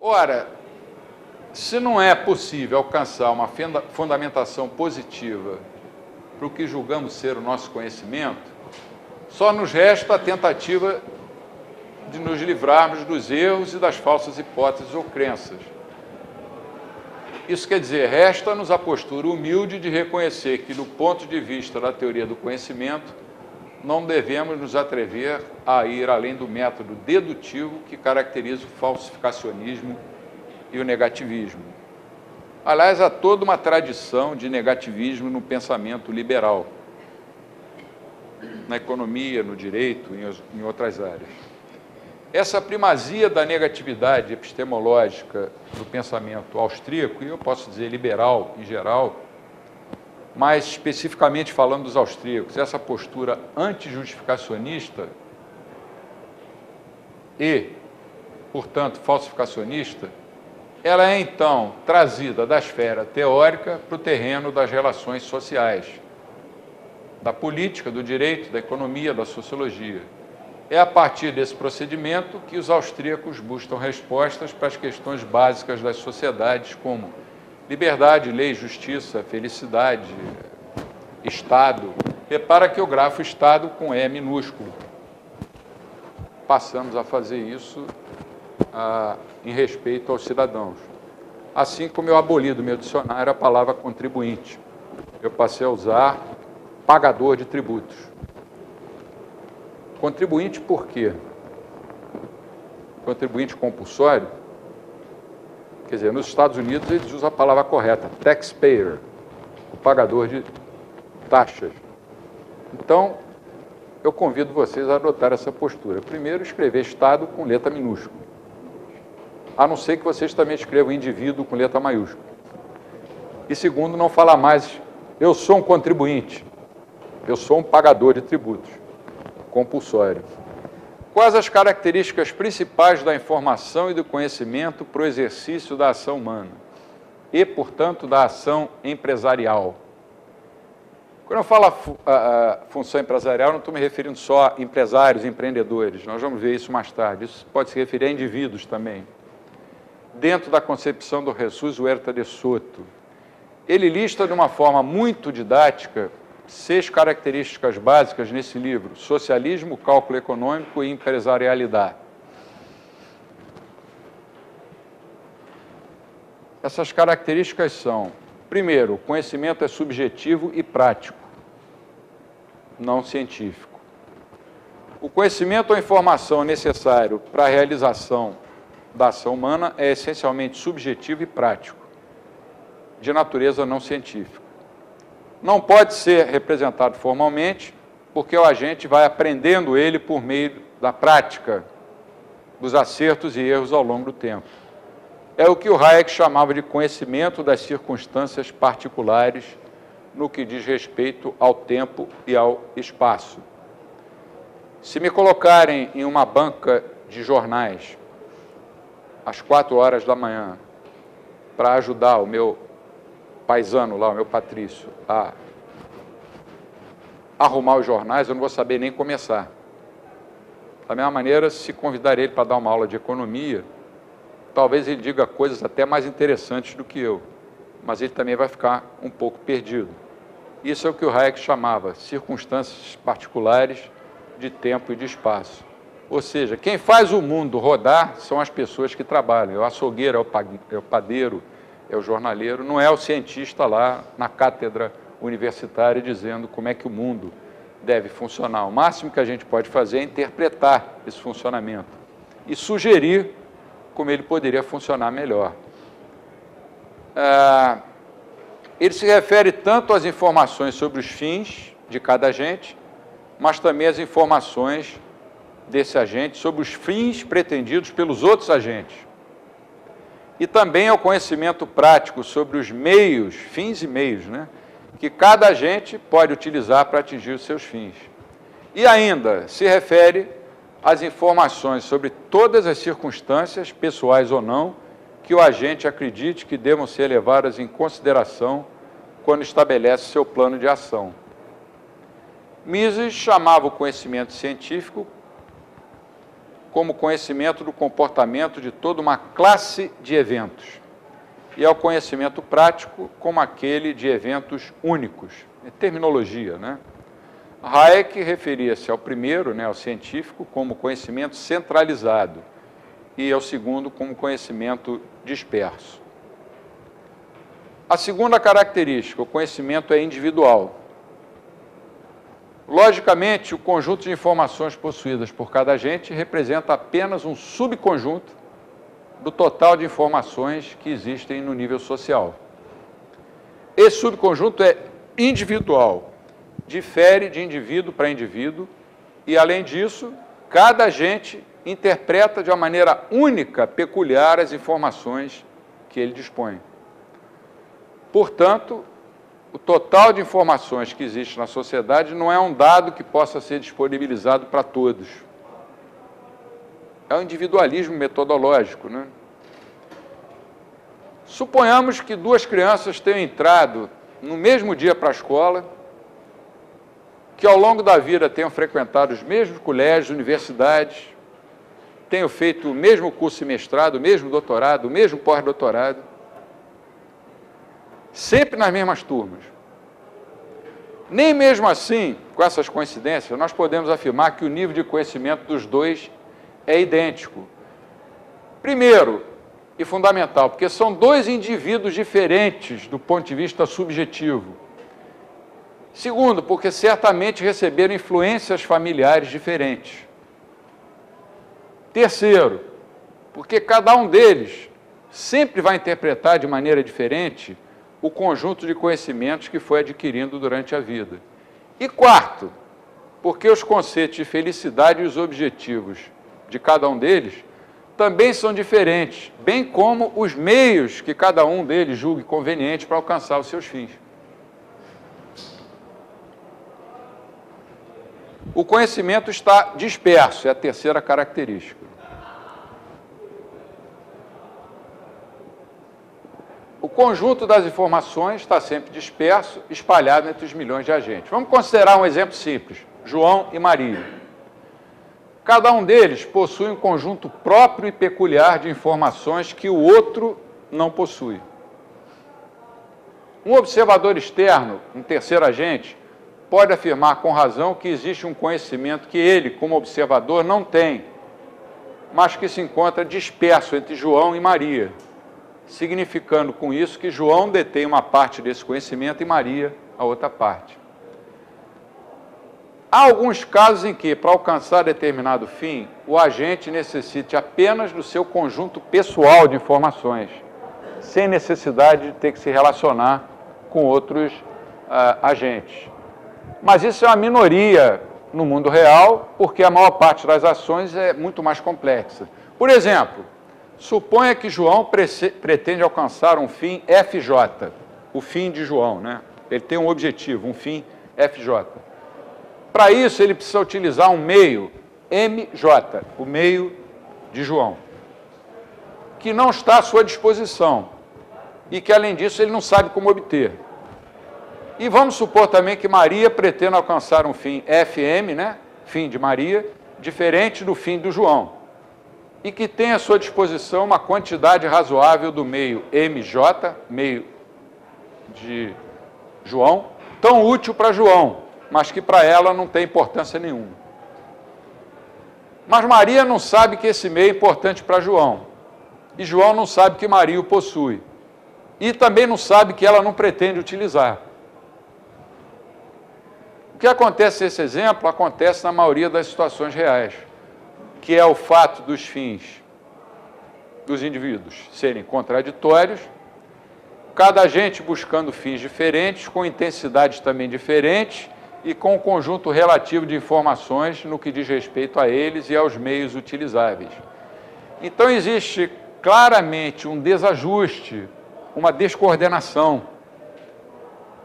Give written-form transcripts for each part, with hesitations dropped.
Ora, se não é possível alcançar uma fundamentação positiva para o que julgamos ser o nosso conhecimento, só nos resta a tentativa de nos livrarmos dos erros e das falsas hipóteses ou crenças. Isso quer dizer, resta-nos a postura humilde de reconhecer que, do ponto de vista da teoria do conhecimento, não devemos nos atrever a ir além do método dedutivo que caracteriza o falsificacionismo e o negativismo. Aliás, há toda uma tradição de negativismo no pensamento liberal, na economia, no direito, em outras áreas. Essa primazia da negatividade epistemológica do pensamento austríaco, e eu posso dizer liberal em geral, mas especificamente falando dos austríacos, essa postura antijustificacionista e, portanto, falsificacionista, ela é, então, trazida da esfera teórica para o terreno das relações sociais, da política, do direito, da economia, da sociologia. É a partir desse procedimento que os austríacos buscam respostas para as questões básicas das sociedades, como liberdade, lei, justiça, felicidade, Estado. Repara que eu grafo Estado com E minúsculo. Passamos a fazer isso em respeito aos cidadãos. Assim como eu aboli do meu dicionário a palavra contribuinte. Eu passei a usar pagador de tributos. Contribuinte por quê? Contribuinte compulsório? Quer dizer, nos Estados Unidos eles usam a palavra correta, taxpayer, o pagador de taxas. Então, eu convido vocês a adotar essa postura. Primeiro, escrever Estado com letra minúscula. A não ser que vocês também escrevam indivíduo com letra maiúscula. E segundo, não falar mais, eu sou um contribuinte, eu sou um pagador de tributos, compulsório. Quais as características principais da informação e do conhecimento para o exercício da ação humana e, portanto, da ação empresarial? Quando eu falo função empresarial, não estou me referindo só a empresários, empreendedores, nós vamos ver isso mais tarde, isso pode se referir a indivíduos também. Dentro da concepção do Jesus Huerta de Soto, ele lista de uma forma muito didática 6 características básicas nesse livro: socialismo, cálculo econômico e empresarialidade. Essas características são: primeiro, o conhecimento é subjetivo e prático, não científico. O conhecimento ou informação necessário para a realização da ação humana é essencialmente subjetivo e prático, de natureza não científica. Não pode ser representado formalmente, porque o agente vai aprendendo ele por meio da prática, dos acertos e erros ao longo do tempo. É o que o Hayek chamava de conhecimento das circunstâncias particulares no que diz respeito ao tempo e ao espaço. Se me colocarem em uma banca de jornais às 4 horas da manhã para ajudar o meu paisano lá, o meu Patrício, a arrumar os jornais, eu não vou saber nem começar. Da mesma maneira, se convidar ele para dar uma aula de economia, talvez ele diga coisas até mais interessantes do que eu, mas ele também vai ficar um pouco perdido. Isso é o que o Hayek chamava circunstâncias particulares de tempo e de espaço. Ou seja, quem faz o mundo rodar são as pessoas que trabalham. É o açougueiro, é o padeiro, é o jornaleiro, não é o cientista lá na cátedra universitária dizendo como é que o mundo deve funcionar. O máximo que a gente pode fazer é interpretar esse funcionamento e sugerir como ele poderia funcionar melhor. Ele se refere tanto às informações sobre os fins de cada agente, mas também às informações desse agente sobre os fins pretendidos pelos outros agentes. E também ao conhecimento prático sobre os meios, fins e meios, né, que cada agente pode utilizar para atingir os seus fins. E ainda se refere às informações sobre todas as circunstâncias, pessoais ou não, que o agente acredite que devam ser levadas em consideração quando estabelece seu plano de ação. Mises chamava o conhecimento científico como conhecimento do comportamento de toda uma classe de eventos, e ao conhecimento prático como aquele de eventos únicos. É terminologia, né? Hayek referia-se ao primeiro, ao científico, como conhecimento centralizado, e ao segundo como conhecimento disperso. A segunda característica, o conhecimento é individual. Logicamente, o conjunto de informações possuídas por cada agente representa apenas um subconjunto do total de informações que existem no nível social. Esse subconjunto é individual, difere de indivíduo para indivíduo e, além disso, cada agente interpreta de uma maneira única, peculiar, as informações que ele dispõe. Portanto, o total de informações que existe na sociedade não é um dado que possa ser disponibilizado para todos. É um individualismo metodológico, né? Suponhamos que duas crianças tenham entrado no mesmo dia para a escola, que ao longo da vida tenham frequentado os mesmos colégios, universidades, tenham feito o mesmo curso de mestrado, o mesmo doutorado, o mesmo pós-doutorado, sempre nas mesmas turmas. Nem mesmo assim, com essas coincidências, nós podemos afirmar que o nível de conhecimento dos dois é idêntico. Primeiro, e fundamental, porque são dois indivíduos diferentes do ponto de vista subjetivo. Segundo, porque certamente receberam influências familiares diferentes. Terceiro, porque cada um deles sempre vai interpretar de maneira diferente o conjunto de conhecimentos que foi adquirindo durante a vida. E quarto, porque os conceitos de felicidade e os objetivos de cada um deles também são diferentes, bem como os meios que cada um deles julgue conveniente para alcançar os seus fins. O conhecimento está disperso, é a terceira característica. O conjunto das informações está sempre disperso, espalhado entre os milhões de agentes. Vamos considerar um exemplo simples, João e Maria. Cada um deles possui um conjunto próprio e peculiar de informações que o outro não possui. Um observador externo, um terceiro agente, pode afirmar com razão que existe um conhecimento que ele, como observador, não tem, mas que se encontra disperso entre João e Maria, significando com isso que João detém uma parte desse conhecimento e Maria a outra parte. Há alguns casos em que, para alcançar determinado fim, o agente necessite apenas do seu conjunto pessoal de informações, sem necessidade de ter que se relacionar com outros agentes. Mas isso é uma minoria no mundo real, porque a maior parte das ações é muito mais complexa. Por exemplo, suponha que João pretende alcançar um fim FJ, o fim de João, né? Ele tem um objetivo, um fim FJ. Para isso, ele precisa utilizar um meio MJ, o meio de João, que não está à sua disposição e que, além disso, ele não sabe como obter. E vamos supor também que Maria pretenda alcançar um fim FM, né? Fim de Maria, diferente do fim do João, e que tem à sua disposição uma quantidade razoável do meio MJ, meio de João, tão útil para João, mas que para ela não tem importância nenhuma. Mas Maria não sabe que esse meio é importante para João, e João não sabe que Maria o possui, e também não sabe que ela não pretende utilizar. O que acontece nesse exemplo acontece na maioria das situações reais, que é o fato dos fins dos indivíduos serem contraditórios, cada agente buscando fins diferentes, com intensidades também diferentes e com um conjunto relativo de informações no que diz respeito a eles e aos meios utilizáveis. Então existe claramente um desajuste, uma descoordenação,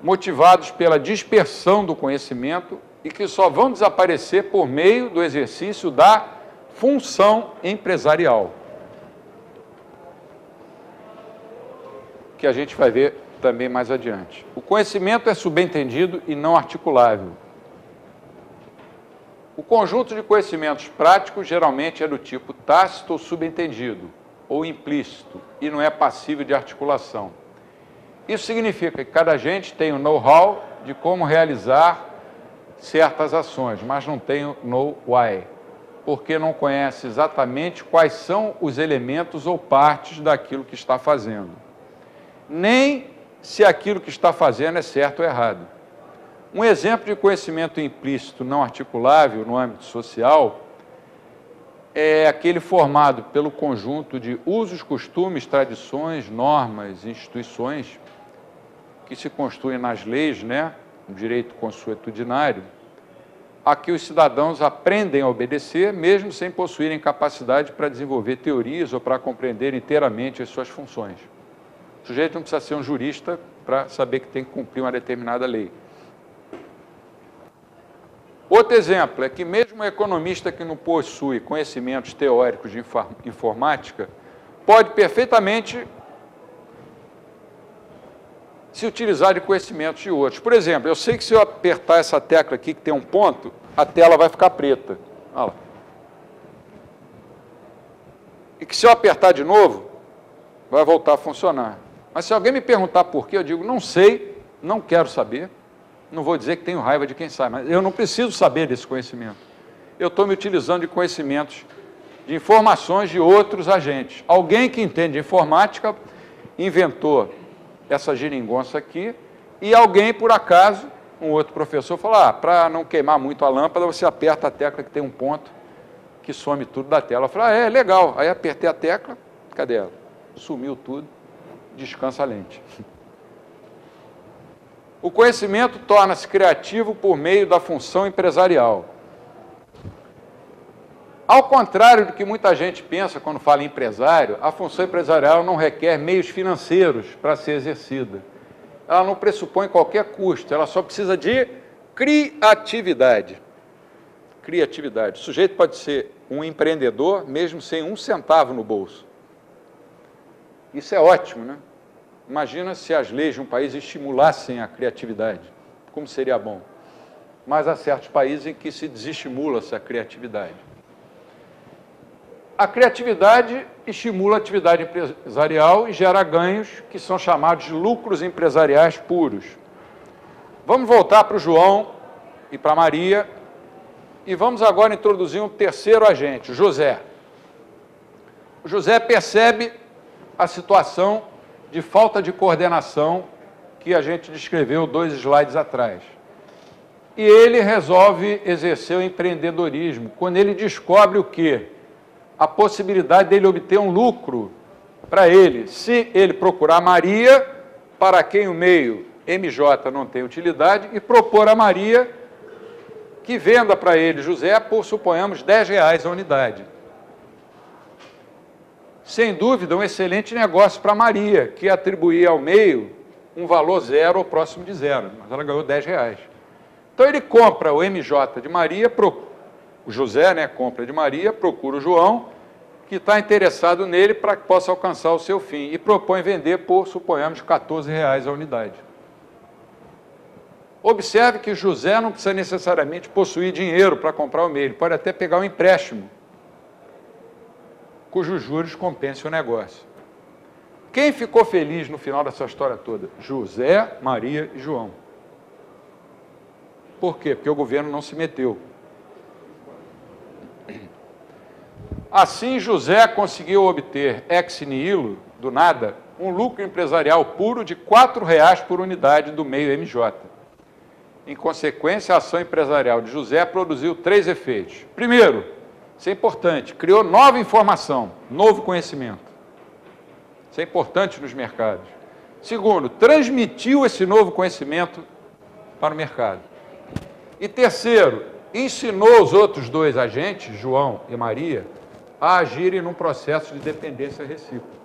motivados pela dispersão do conhecimento e que só vão desaparecer por meio do exercício da função empresarial, que a gente vai ver também mais adiante. O conhecimento é subentendido e não articulável. O conjunto de conhecimentos práticos geralmente é do tipo tácito ou subentendido, ou implícito, e não é passível de articulação. Isso significa que cada agente tem o know-how de como realizar certas ações, mas não tem o know-why, porque não conhece exatamente quais são os elementos ou partes daquilo que está fazendo, nem se aquilo que está fazendo é certo ou errado. Um exemplo de conhecimento implícito não articulável no âmbito social é aquele formado pelo conjunto de usos, costumes, tradições, normas, instituições que se construem nas leis, né, no direito consuetudinário, a que os cidadãos aprendem a obedecer, mesmo sem possuírem capacidade para desenvolver teorias ou para compreender inteiramente as suas funções. O sujeito não precisa ser um jurista para saber que tem que cumprir uma determinada lei. Outro exemplo é que mesmo um economista que não possui conhecimentos teóricos de informática pode perfeitamente se utilizar de conhecimentos de outros. Por exemplo, eu sei que se eu apertar essa tecla aqui, que tem um ponto, a tela vai ficar preta. Olha lá. E que se eu apertar de novo, vai voltar a funcionar. Mas se alguém me perguntar por quê, eu digo, não sei, não quero saber. Não vou dizer que tenho raiva de quem sabe, mas eu não preciso saber desse conhecimento. Eu estou me utilizando de conhecimentos, de informações de outros agentes. Alguém que entende de informática inventou essa geringonça aqui, e alguém, por acaso, um outro professor, falou, para não queimar muito a lâmpada, você aperta a tecla que tem um ponto que some tudo da tela. Eu falei, legal. Aí apertei a tecla, cadê ela? Sumiu tudo, descansa a lente. O conhecimento torna-se criativo por meio da função empresarial. Ao contrário do que muita gente pensa quando fala em empresário, a função empresarial não requer meios financeiros para ser exercida. Ela não pressupõe qualquer custo, ela só precisa de criatividade. Criatividade. O sujeito pode ser um empreendedor mesmo sem um centavo no bolso. Isso é ótimo, né? Imagina se as leis de um país estimulassem a criatividade, como seria bom. Mas há certos países em que se desestimula essa criatividade. A criatividade estimula a atividade empresarial e gera ganhos que são chamados de lucros empresariais puros. Vamos voltar para o João e para a Maria e vamos agora introduzir um terceiro agente, o José. O José percebe a situação de falta de coordenação que a gente descreveu 2 slides atrás. E ele resolve exercer o empreendedorismo, quando ele descobre o quê? A possibilidade dele obter um lucro para ele, se ele procurar Maria, para quem o meio MJ não tem utilidade, e propor a Maria que venda para ele, José, por, suponhamos, R$10 a unidade. Sem dúvida, um excelente negócio para Maria, que atribuía ao meio um valor zero ou próximo de zero, mas ela ganhou R$10. Então ele compra o MJ de Maria, o José, né, compra de Maria, procura o João, que está interessado nele para que possa alcançar o seu fim, e propõe vender por, suponhamos, R$14 a unidade. Observe que José não precisa necessariamente possuir dinheiro para comprar o meio, ele pode até pegar um empréstimo, cujos juros compensem o negócio. Quem ficou feliz no final dessa história toda? José, Maria e João. Por quê? Porque o governo não se meteu. Assim, José conseguiu obter, ex nihilo, do nada, um lucro empresarial puro de R$4 por unidade do meio MJ. Em consequência, a ação empresarial de José produziu 3 efeitos. Primeiro, isso é importante, criou nova informação, novo conhecimento. Isso é importante nos mercados. Segundo, transmitiu esse novo conhecimento para o mercado. E terceiro, ensinou os outros 2 agentes, João e Maria, a agirem num processo de dependência recíproca.